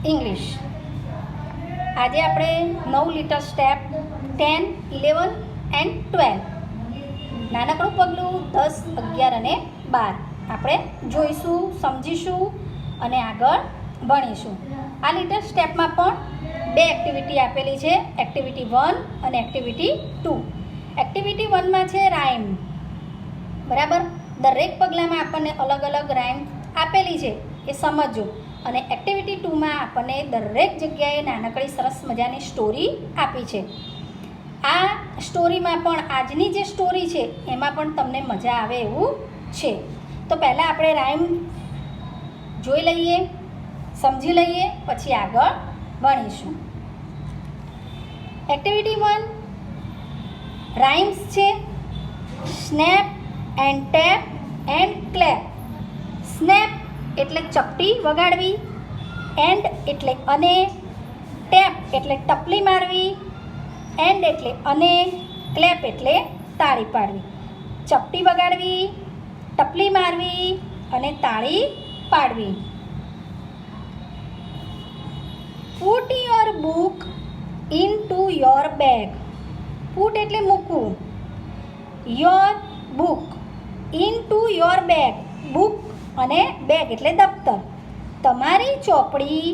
English. આજે આપણે 9 little step 10, 11 and 12 નાનકડું પગલું 10, 11 અને 12 આપણે જોઈશું, સમજીશું અને આગળ ભણીશું. આ લિટલ સ્ટેપમાં પણ 2 એક્ટિવિટી આપેલી છે, એક્ટિવિટી 1 અને એક્ટિવિટી 2. એક્ટિવિટી 1માં છે રાઇમ, બરાબર. દરેક પગલામાં આપણને અલગ અલગ રાઇમ આપેલી છે, એ સમજો. અને એક્ટિવિટી 2માં આપણને દરેક જગ્યાએ નાનકડી સરસ મજાની સ્ટોરી આપી છે. આ સ્ટોરીમાં પણ આજની જે સ્ટોરી છે એમાં પણ તમને મજા આવે એવું છે. તો પહેલાં આપણે રાઇમ જોઈ લઈએ, સમજી લઈએ, પછી આગળ ભણીશું. એક્ટિવિટી 1 રાઇમ્સ છે. Snap and tap and clap. Snap એટલે ચપટી વગાડવી, એન્ડ એટલે અને, ટેપ એટલે ટપલી મારવી, એન્ડ એટલે અને, ક્લેપ એટલે તાળી પાડવી. ચપટી વગાડવી, ટપલી મારવી અને તાળી પાડવી. Put your book into your bag. Put એટલે મૂકવું, your book into your bag. Book અને બેગ એટલે દફતર. તમારી ચોપડી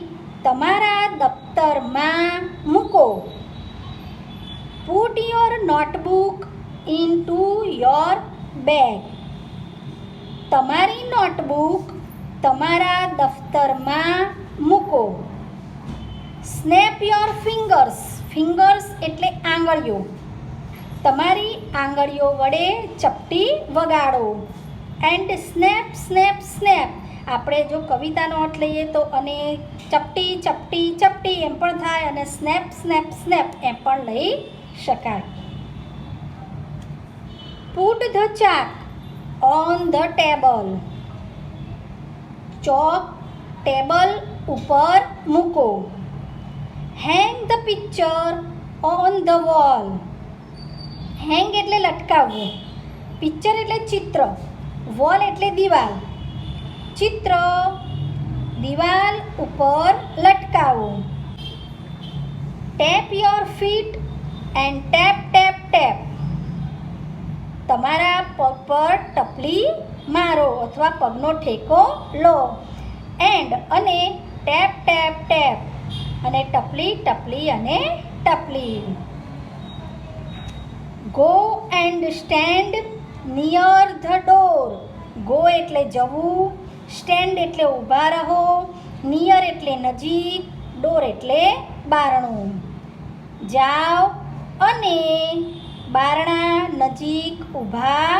તમારા દફતરમાં મૂકો. Put your notebook into your bag. તમારી નોટબુક તમારા દફતરમાં મૂકો. Snap your fingers. ફિંગર્સ એટલે આંગળીઓ. તમારી આંગળીઓ વડે ચપટી વગાડો. And snap snap snap. આપણે જો કવિતાનો અર્થ લઈએ તો અને ચપટી ચપટી ચપટી એમ પણ થાય, અને સ્નેપ સ્નેપ સ્નેપ એમ પણ લઈ શકાય. Put the chalk on the table. Chalk table ઉપર મૂકો. Hang the picture on the wall. Hang એટલે લટકાવવું, પિક્ચર એટલે ચિત્ર, વોલ એટલે દિવાલ. ચિત્ર દિવાલ ઉપર લટકાવો. Tap your feet and tap tap tap. તમારા પગ પર ટપલી મારો અથવા પગનો ઠેકો લો. એન્ડ અને ટેપ ટેપ ટેપ અને ટપલી ટપલી અને ટપલી. Go and stand near the door. Go એટલે જવું, સ્ટેન્ડ એટલે ઊભા રહો, નિયર એટલે નજીક, ડોર એટલે બારણું. જાઓ અને બારણા નજીક ઊભા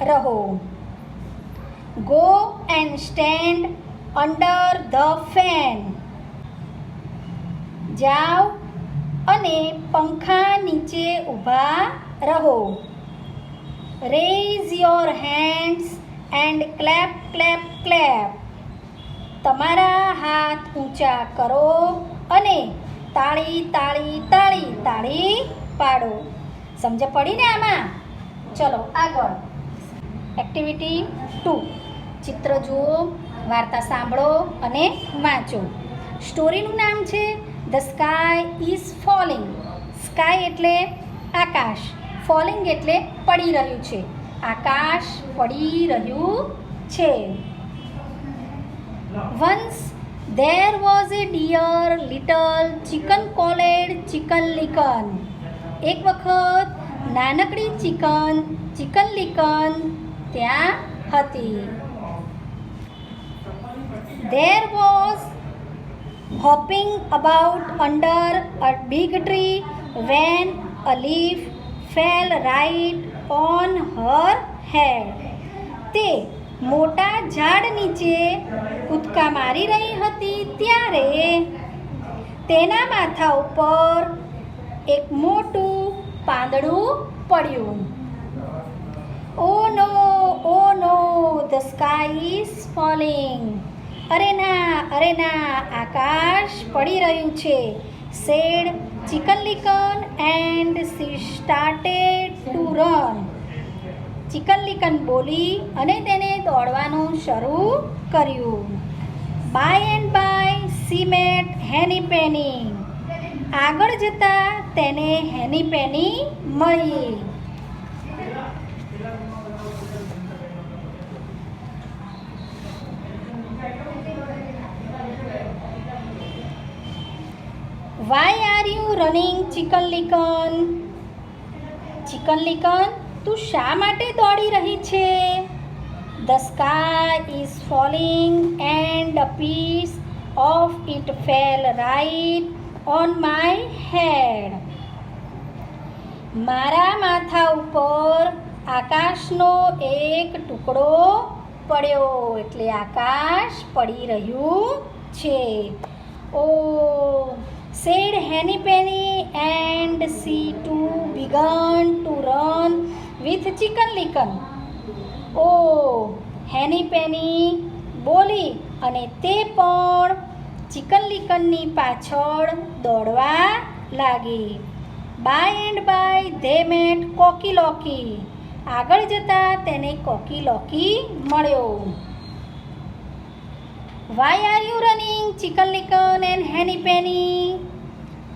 રહો. Go and stand under the fan. જાઓ અને પંખા નીચે ઊભા રહો. Raise your hands and clap clap clap. તમારા હાથ ઊંચા કરો અને તાળી તાળી તાળી તાળી પાડો. સમજ પડી ને આમાં? ચલો આગળ. એક્ટિવિટી 2 ચિત્ર જુઓ, વાર્તા સાંભળો અને વાંચો. સ્ટોરીનું નામ છે the sky is falling. Sky એટલે આકાશ, ફોલિંગ એટલે પડી રહ્યું છે. આકાશ પડી રહ્યું છે. Once there was a dear little chicken called Chicken Licken. એક વખત નાનકડી ચિકન લિકન ત્યાં હતી. There was hopping about under a big tree when a leaf fell right on her head. તે મોટા ઝાડ નીચે કૂદકા મારી રહી હતી ત્યારે તેના માથા ઉપર એક મોટું પાંદડું પડ્યું. Oh no the sky is falling. અરે ના આકાશ પડી રહ્યું છે. Said Chicken Licken and she started to run. Chicken Licken બોલી અને તેને દોડવાનું શરૂ કર્યું. By and by she met Henny Penny. આગળ જતા તેને હેની પેની મળી. Why are you running, Chicken Licken? Chicken Licken, તું શા માટે દોડી રહી છે? The sky is falling and a piece of it fell right on my head. મારા માથા ઉપર આકાશનો એક ટુકડો પડ્યો, એટલે આકાશ પડી રહ્યું છે. Oh, said Henny Penny, and she too began to run with Chicken Licken. Oh, Henny Penny બોલી અને તે પણ ચિકન લિકનની પાછળ દોડવા લાગી. By and by they met Cocky Locky. આગળ જતાં તેને કોકી લોકી મળ્યો. Why are you running, Chicken Licken and Henny Penny?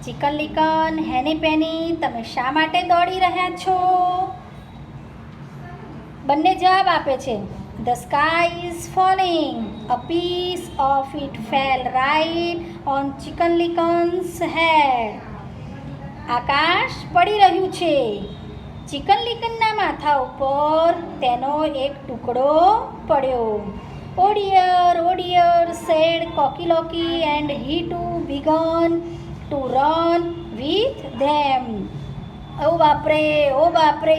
Chicken Licken, Henny Penny, તમે શા માટે દોડી રહ્યા છો? બંને જવાબ આપે છે. The sky is falling. A piece of it fell right on Chicken Licken's head. આકાશ પડી રહ્યું છે. ચિકન લિકનના માથા ઉપર તેનો એક ટુકડો પડ્યો. Oh dear, said Cocky Locky, and he too began to run with them. ઓ બાપરે,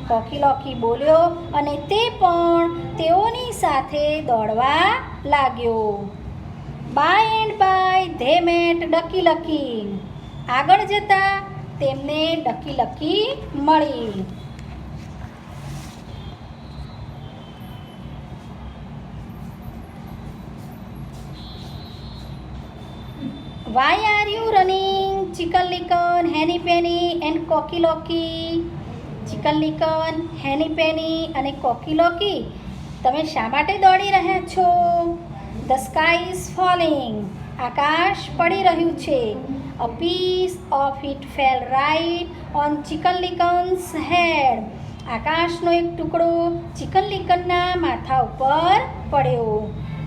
કોકી લોકી બોલ્યો અને તે પણ તેઓની સાથે દોડવા લાગ્યો. By and by they met Ducky Lucky. આગળ જતાં તેમને ડકી લકી મળી. Why are you running, Chicken Licken, Henny Penny and Cocky Locky? Chicken Licken, Henny Penny અને Cocky Locky, તમે શા માટે દોડી રહ્યા છો? The sky is falling. આકાશ પડી રહ્યું છે. A piece of it fell right on Chicken Licken's head. આકાશનો એક ટુકડો ચિકન લિકનના માથા ઉપર પડ્યો.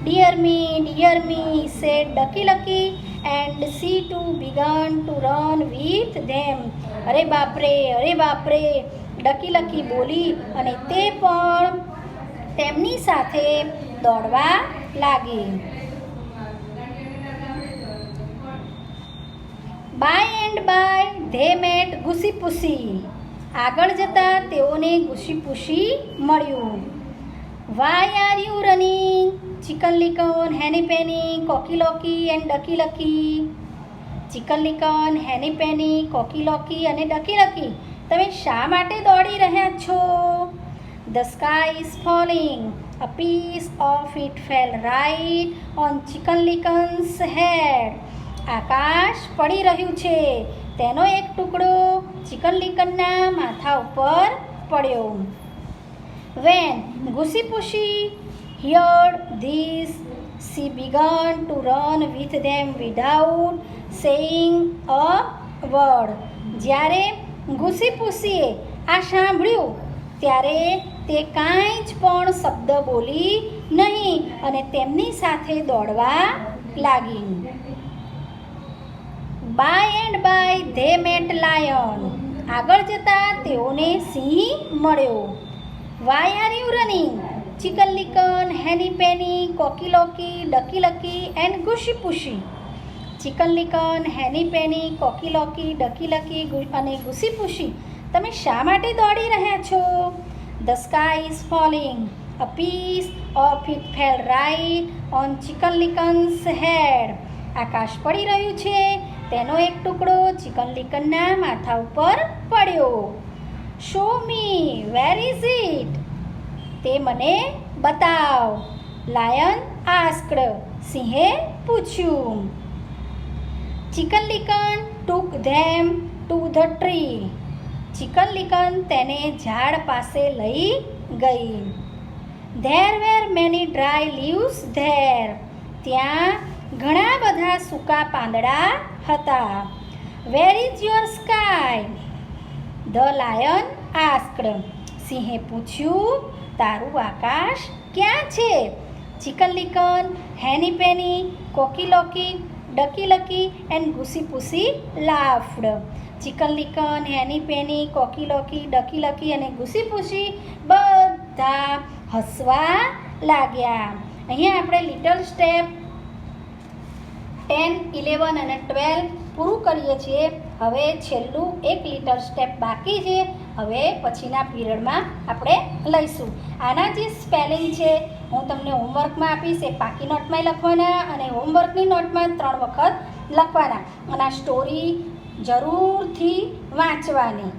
Dear me, said Ducky Lucky, and she too began to run with them. અરે બાપરે, ડકી લકી બોલી અને તે પણ તેમની સાથે દોડવા લાગી. By and by they met Goosey Poosey. આગળ જતાં તેઓને ગુસી પૂસી મળ્યું. Why are you running, Chicken Licken, Henny Penny, Cocky Locky and Ducky Lucky? Chicken Licken, Henny Penny, Cocky Locky અને Ducky Lucky, તમે શા માટે દોડી રહ્યા છો? The sky is falling. A piece of it fell right on Chicken Licken's head. આકાશ પડી રહ્યું છે. તેનો એક ટુકડો ચિકન લિકનના માથા ઉપર પડ્યો. When Goosey Pushy heard this, she began to run with them without saying a word. જ્યારે ગુસી પૂસીએ આ સાંભળ્યું ત્યારે તે કાંઈ જ પણ શબ્દ બોલી નહીં અને તેમની સાથે દોડવા લાગી. By and by they met lion. આગળ જતાં તેઓને સિંહ મળ્યો. Why are you running, Chicken Licken, Henny Penny, Cocky Locky, Ducky Lucky and Goosey Pushy? Chicken Licken, Henny Penny, Cocky Locky, Ducky Lucky અને Goosey Pushy, તમે શા માટે દોડી રહ્યા છો? The sky is falling. A piece of it fell right on Chicken Licken's head. આકાશ પડી રહ્યું છે. તેનો એક ટુકડો ચિકન લિકનના માથા ઉપર પડ્યો. Show me, where is it? તે મને બતાવ. Lion asked. સિંહે પૂછ્યું. Chicken Licken took them to the tree. Chicken Licken તેને ઝાડ પાસે લઈ ગઈ. There were many dry leaves there. ત્યાં ઘણા બધા સૂકા પાંદડા હતા. Where is your sky? The lion asked. સિંહે પૂછ્યું, તારું આકાશ ક્યાં છે? Chicken Licken, Henny Penny, Cocky Locky, Ducky Lucky and Goosey Poosey laughed. Chicken Licken, Henny Penny, Cocky Locky, Ducky Lucky અને ગુસી પૂસી બધા હસવા લાગ્યા. અહીંયા આપણે લિટલ સ્ટેપ 10, 11 અને 12 પૂરું કરીએ છીએ. હવે છેલ્લું એક લિટલ સ્ટેપ બાકી છે. હવે પછીના પીરિયડમાં આપણે લઈશું. આના જે સ્પેલિંગ છે હું તમને હોમવર્કમાં આપીશ. એ પાકી નોટમાં લખવાના અને હોમવર્કની નોટમાં 3 વખત લખવાના. અને આ સ્ટોરી જરૂરથી વાંચવાની.